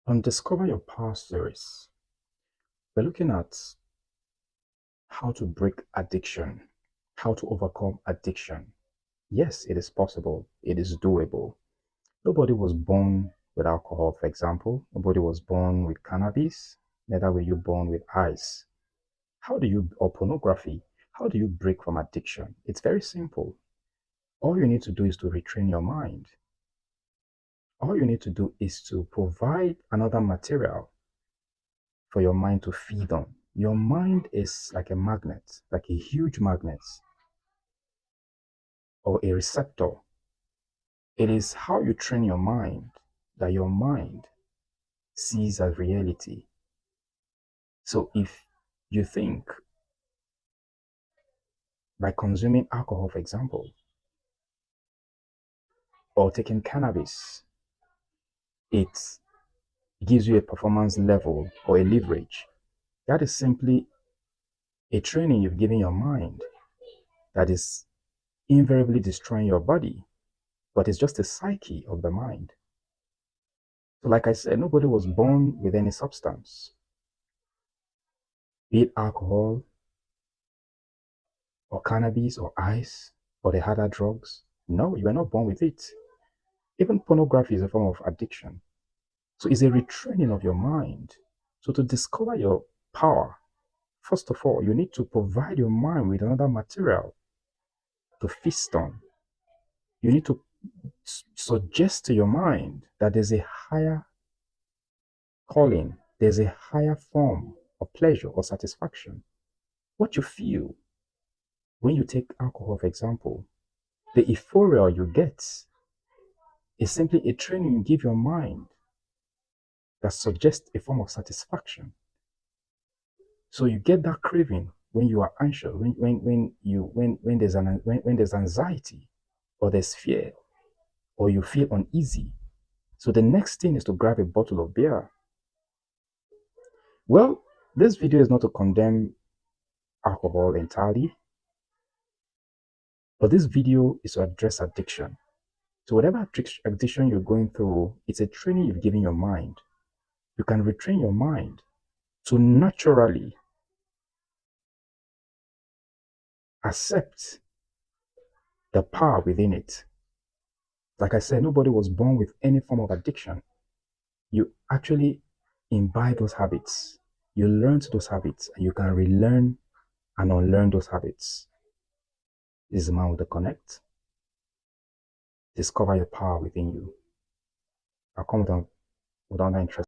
On Discover Your Power series, we're looking at how to break addiction, how to overcome addiction. Yes, it is possible, it is doable. Nobody was born with alcohol, for example. Nobody was born with cannabis, neither were you born with ice. Or pornography, how do you break from addiction? It's very simple. All you need to do is to retrain your mind. All you need to do is to provide another material for your mind to feed on. Your mind is like a magnet, like a huge magnet or a receptor. It is how you train your mind that your mind sees as reality. So if you think by consuming alcohol, for example, or taking cannabis, it gives you a performance level or a leverage, that is simply a training you've given your mind that is invariably destroying your body, but it's just a psyche of the mind. So like I said, nobody was born with any substance, be it alcohol or cannabis or ice or the harder drugs. No, you were not born with it. Even pornography is a form of addiction. So it's a retraining of your mind. So to discover your power, first of all, you need to provide your mind with another material to feast on. You need to suggest to your mind that there's a higher calling, there's a higher form of pleasure or satisfaction. What you feel when you take alcohol, for example, the euphoria you get is simply a training you give your mind that suggests a form of satisfaction. So you get that craving when you are anxious, when there's anxiety or there's fear or you feel uneasy. So the next thing is to grab a bottle of beer. Well, this video is not to condemn alcohol entirely, but this video is to address addiction. So whatever addiction you're going through, it's a training you've given your mind. You can retrain your mind to naturally accept the power within it. Like I said, nobody was born with any form of addiction. You actually imbibe those habits. You learn those habits and you can relearn and unlearn those habits. This is the Man with the Connect. Discover your power within you. I'll come with another interest.